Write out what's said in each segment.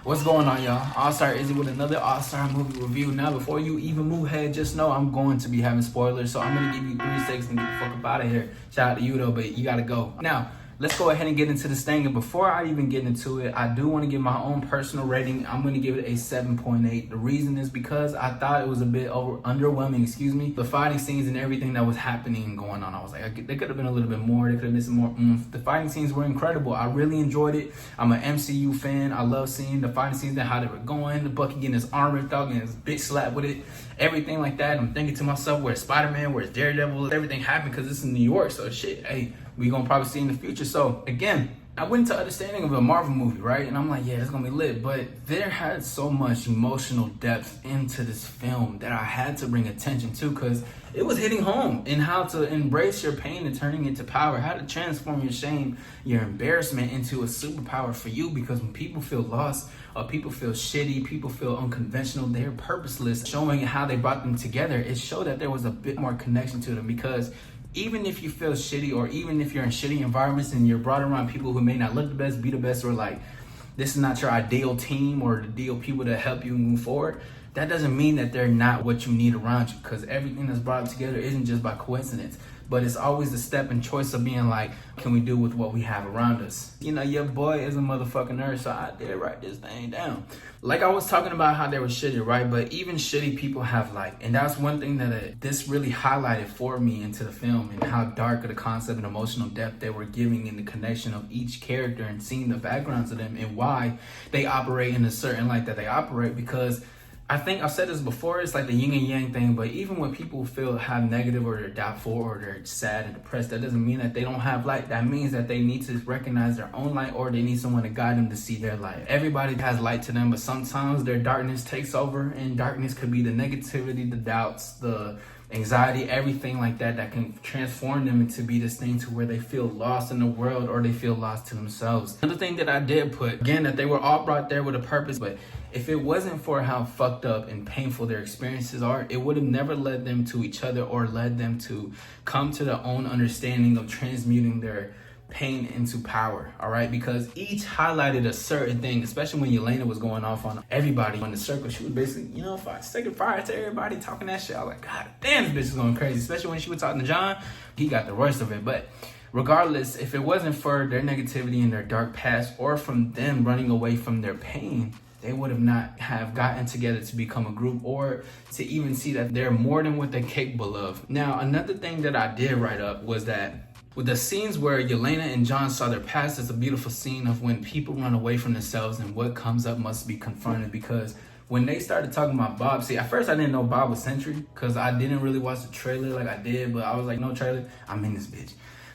What's going on, y'all? All-Star Izzy with another All-Star movie review. Now, before you even move ahead, just know I'm going to be having spoilers, so I'm going to give you 3 seconds and get the fuck up out of here. Shout out to you, though, but you got to go. Now, let's go ahead and get into this thing. And before I even get into it, I do want to give my own personal rating. I'm going to give it a 7.8. The reason is because I thought it was a bit underwhelming, The fighting scenes and everything that was happening and going on, I was like, there could have been a little bit more. There could have been some more oomph. The fighting scenes were incredible. I really enjoyed it. I'm an MCU fan. I love seeing the fighting scenes and how they were going. The Bucky getting his arm ripped out and his bitch slapped with it. Everything like that. I'm thinking to myself, where's Spider-Man? Where's Daredevil? Everything happened because it's in New York. So shit, hey, we gonna probably see in the future. So again, I went into understanding of a Marvel movie, right? And I'm like, yeah, it's gonna be lit. But there had so much emotional depth into this film that I had to bring attention to, because it was hitting home in how to embrace your pain and turning it to power, how to transform your shame, your embarrassment into a superpower for you. Because when people feel lost, or people feel shitty, people feel unconventional, they're purposeless, showing how they brought them together, it showed that there was a bit more connection to them. Because even if you feel shitty, or even if you're in shitty environments and you're brought around people who may not look the best, be the best, or like this is not your ideal team or the ideal people to help you move forward, that doesn't mean that they're not what you need around you. Because everything that's brought together isn't just by coincidence, but it's always the step and choice of being like, can we do with what we have around us? You know, your boy is a motherfucking nerd, so I did write this thing down. Like I was talking about how they were shitty, right? But even shitty people have light. And that's one thing that this really highlighted for me into the film, and how dark of the concept and emotional depth they were giving in the connection of each character, and seeing the backgrounds of them and why they operate in a certain light that they operate. Because I think I've said this before, it's like the yin and yang thing, but even when people have negative, or they're doubtful, or they're sad and depressed, that doesn't mean that they don't have light. That means that they need to recognize their own light, or they need someone to guide them to see their light. Everybody has light to them, but sometimes their darkness takes over, and darkness could be the negativity, the doubts, the anxiety, everything like that can transform them into be this thing to where they feel lost in the world, or they feel lost to themselves. Another thing that I did put, again, that they were all brought there with a purpose, but if it wasn't for how fucked up and painful their experiences are, it would have never led them to each other, or led them to come to their own understanding of transmuting their pain into power, all right? Because each highlighted a certain thing, especially when Yelena was going off on everybody in the circle. She was basically, taking fire to everybody, talking that shit. I was like, God damn, this bitch is going crazy. Especially when she was talking to John, he got the worst of it. But regardless, if it wasn't for their negativity and their dark past, or from them running away from their pain, they would have not have gotten together to become a group, or to even see that they're more than what they're capable of. Now, another thing that I did write up was that with the scenes where Yelena and John saw their past, is a beautiful scene of when people run away from themselves and what comes up must be confronted. Because when they started talking about Bob, see, at first I didn't know Bob was Sentry, because I didn't really watch the trailer like I did, but I was like, no trailer, I'm in this bitch.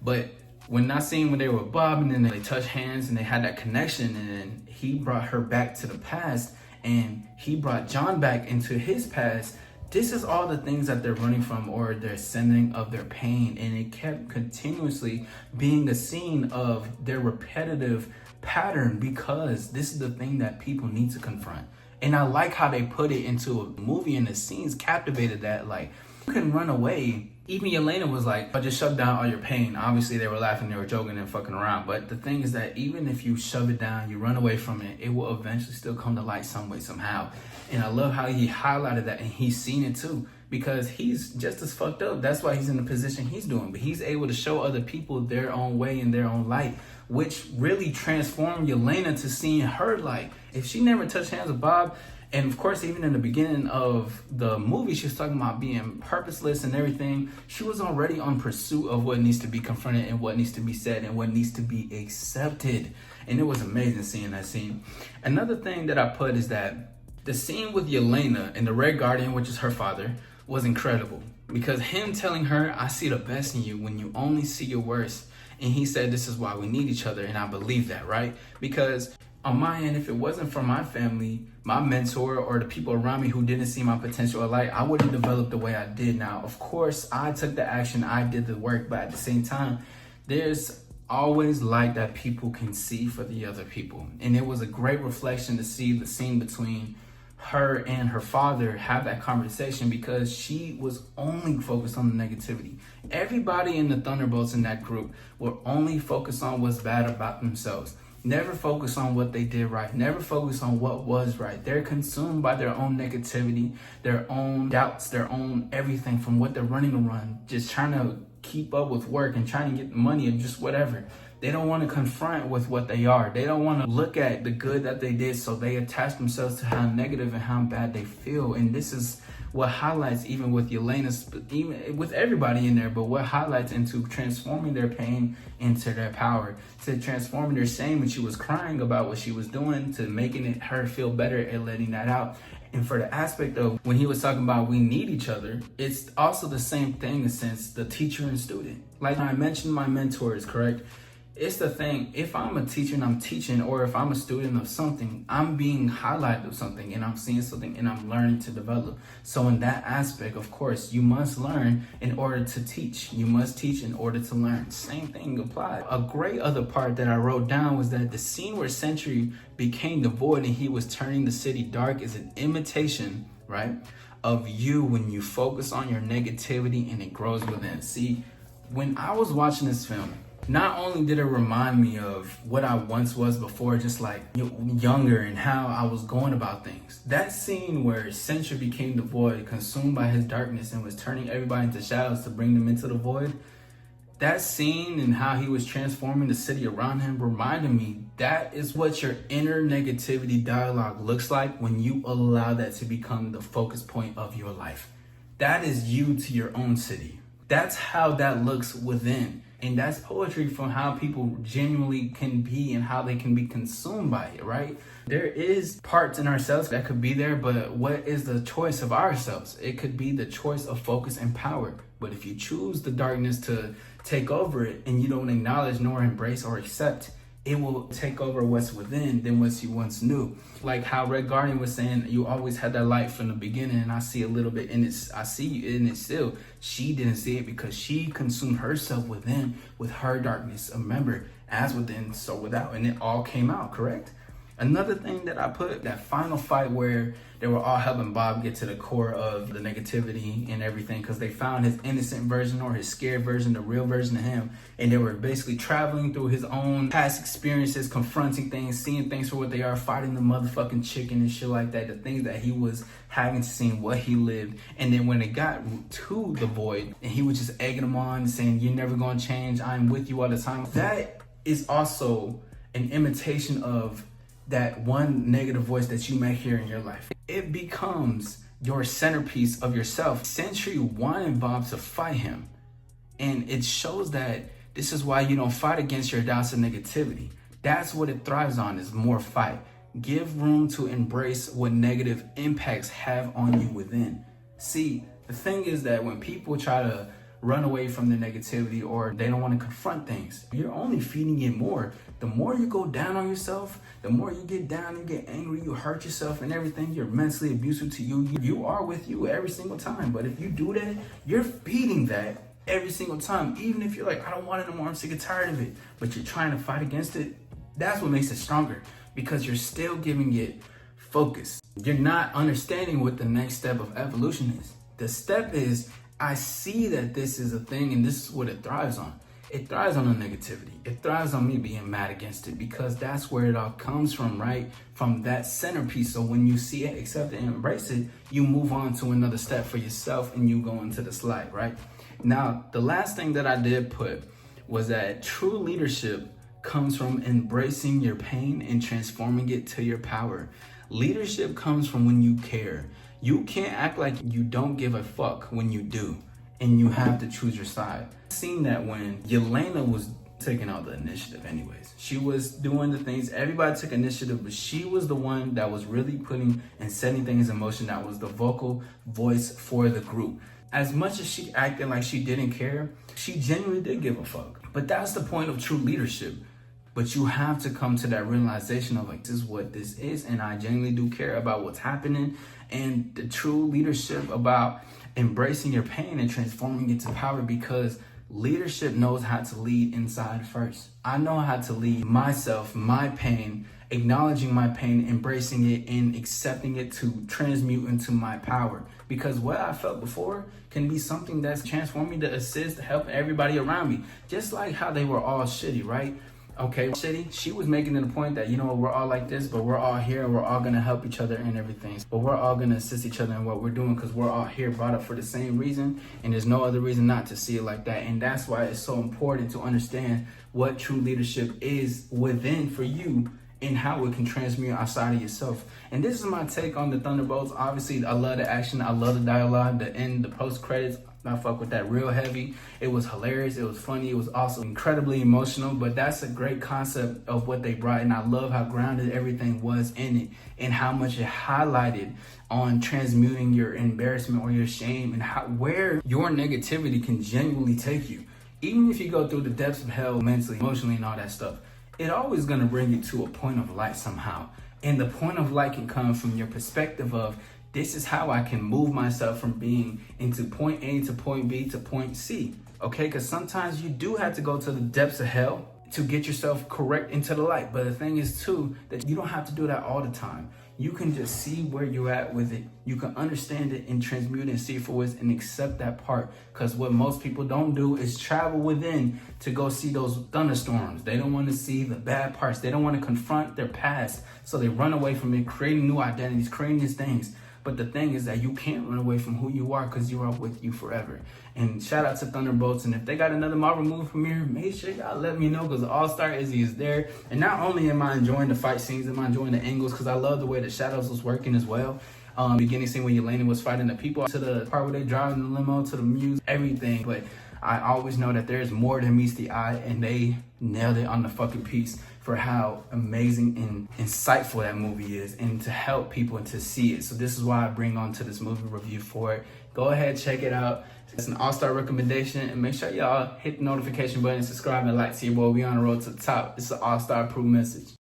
But when I seen when they were with Bob, and then they touched hands and they had that connection, and then he brought her back to the past, and he brought John back into his past. This is all the things that they're running from, or they're sending of their pain. And it kept continuously being a scene of their repetitive pattern, because this is the thing that people need to confront. And I like how they put it into a movie, and the scenes captivated that. Like, you can run away. Even Yelena was like, I just shove down all your pain. Obviously, they were laughing, they were joking and fucking around. But the thing is that even if you shove it down, you run away from it, it will eventually still come to light some way, somehow. And I love how he highlighted that, and he's seen it too, because he's just as fucked up. That's why he's in the position he's doing. But he's able to show other people their own way and their own light, which really transformed Yelena to seeing her light. If she never touched hands with Bob, and of course, even in the beginning of the movie, she was talking about being purposeless and everything. She was already on pursuit of what needs to be confronted, and what needs to be said, and what needs to be accepted. And it was amazing seeing that scene. Another thing that I put is that the scene with Yelena and the Red Guardian, which is her father, was incredible. Because him telling her, I see the best in you when you only see your worst. And he said, this is why we need each other. And I believe that, right? Because on my end, if it wasn't for my family, my mentor, or the people around me who didn't see my potential or light, I wouldn't develop the way I did. Now, of course, I took the action, I did the work, but at the same time, there's always light that people can see for the other people. And it was a great reflection to see the scene between her and her father have that conversation, because she was only focused on the negativity. Everybody in the Thunderbolts in that group were only focused on what's bad about themselves. never focus on what they did right, never focus on what was right. They're consumed by their own negativity, their own doubts, their own everything from what they're running to run, just trying to keep up with work and trying to get money and just whatever. They don't want to confront with what they are. They don't want to look at the good that they did, so they attach themselves to how negative and how bad they feel. And this is what highlights, even with Yelena's, even with everybody in there, but what highlights into transforming their pain into their power, to transforming their shame when she was crying about what she was doing, to making it her feel better and letting that out. And for the aspect of when he was talking about we need each other, it's also the same thing in sense the teacher and student. Like I mentioned, my mentors, correct? It's the thing, if I'm a teacher and I'm teaching, or if I'm a student of something, I'm being highlighted of something and I'm seeing something and I'm learning to develop. So in that aspect, of course, you must learn in order to teach. You must teach in order to learn. Same thing applied. A great other part that I wrote down was that the scene where Sentry became the void and he was turning the city dark is an imitation, right, of you when you focus on your negativity and it grows within. See, when I was watching this film, not only did it remind me of what I once was before, just like younger and how I was going about things. That scene where Sentry became the void, consumed by his darkness and was turning everybody into shadows to bring them into the void. That scene and how he was transforming the city around him reminded me that is what your inner negativity dialogue looks like when you allow that to become the focus point of your life. That is you to your own city. That's how that looks within. And that's poetry from how people genuinely can be and how they can be consumed by it, right? There is parts in ourselves that could be there, but what is the choice of ourselves? It could be the choice of focus and power. But if you choose the darkness to take over it and you don't acknowledge nor embrace or accept, it will take over what's within than what you once knew. Like how Red Guardian was saying, you always had that light from the beginning, and I see a little bit in it. I see you in it still. She didn't see it because she consumed herself within with her darkness. Remember, as within, so without, and it all came out, correct? Another thing that I put, that final fight where they were all helping Bob get to the core of the negativity and everything, because they found his innocent version or his scared version, the real version of him. And they were basically traveling through his own past experiences, confronting things, seeing things for what they are, fighting the motherfucking chicken and shit like that, the things that he was having to see, what he lived. And then when it got to the void and he was just egging them on and saying, you're never going to change, I'm with you all the time. That is also an imitation of that one negative voice that you may hear in your life. It becomes your centerpiece of yourself. Sentry wanted Bob to fight him. And it shows that this is why you don't fight against your doubts and negativity. That's what it thrives on, is more fight. Give room to embrace what negative impacts have on you within. See, the thing is that when people try to run away from the negativity or they don't want to confront things, you're only feeding it more. The more you go down on yourself, the more you get down, you get angry, you hurt yourself and everything, you're mentally abusive to you. You are with you every single time. But if you do that, you're feeding that every single time. Even if you're like, I don't want it anymore, I'm sick and tired of it, but you're trying to fight against it, that's what makes it stronger, because you're still giving it focus. You're not understanding what the next step of evolution is. The step is, I see that this is a thing and this is what it thrives on. It thrives on the negativity. It thrives on me being mad against it, because that's where it all comes from, right? From that centerpiece. So when you see it, accept it, and embrace it, you move on to another step for yourself and you go into the slide, right? Now, the last thing that I did put was that true leadership comes from embracing your pain and transforming it to your power. Leadership comes from when you care. You can't act like you don't give a fuck when you do, and you have to choose your side. I've seen that when Yelena was taking out the initiative anyways. She was doing the things, everybody took initiative, but she was the one that was really putting and setting things in motion, that was the vocal voice for the group. As much as she acted like she didn't care, she genuinely did give a fuck. But that's the point of true leadership. But you have to come to that realization of like, this is what this is, and I genuinely do care about what's happening. And the true leadership about embracing your pain and transforming it to power, because leadership knows how to lead inside first. I know how to lead myself, my pain, acknowledging my pain, embracing it, and accepting it to transmute into my power. Because what I felt before can be something that's transforming to assist, help everybody around me. Just like how they were all shitty, right? Okay, City, she was making it a point that, you know, we're all like this, but we're all here and we're all gonna help each other and everything. But we're all gonna assist each other in what we're doing because we're all here brought up for the same reason, and there's no other reason not to see it like that. And that's why it's so important to understand what true leadership is within for you and how it can transmute outside of yourself. And this is my take on the Thunderbolts. Obviously, I love the action, I love the dialogue, the end, the post credits. I fuck with that real heavy. It was hilarious, it was funny, it was also incredibly emotional, but that's a great concept of what they brought, and I love how grounded everything was in it and how much it highlighted on transmuting your embarrassment or your shame and where your negativity can genuinely take you. Even if you go through the depths of hell mentally, emotionally, and all that stuff, it always gonna bring you to a point of light somehow. And the point of light can come from your perspective of, this is how I can move myself from being into point A to point B to point C, okay? Because sometimes you do have to go to the depths of hell to get yourself correct into the light. But the thing is too, that you don't have to do that all the time. You can just see where you're at with it. You can understand it and transmute it and see it for what it is and accept that part. Because what most people don't do is travel within to go see those thunderstorms. They don't want to see the bad parts. They don't want to confront their past. So they run away from it, creating new identities, creating these things. But the thing is that you can't run away from who you are because you are with you forever. And shout out to Thunderbolts. And if they got another Marvel movie premiere, make sure y'all let me know because All-Star Izzy is there. And not only am I enjoying the fight scenes, am I enjoying the angles because I love the way the shadows was working as well. Beginning scene when Yelena was fighting the people, to the part where they driving the limo, to the music, everything. But I always know that there's more than meets the eye, and they nailed it on the fucking piece for how amazing and insightful that movie is, and to help people and to see it. So this is why I bring on to this movie review for it. Go ahead, check it out. It's an all-star recommendation, and make sure y'all hit the notification button, subscribe, and like. See your boy, we on the road to the top. It's an all-star approved message.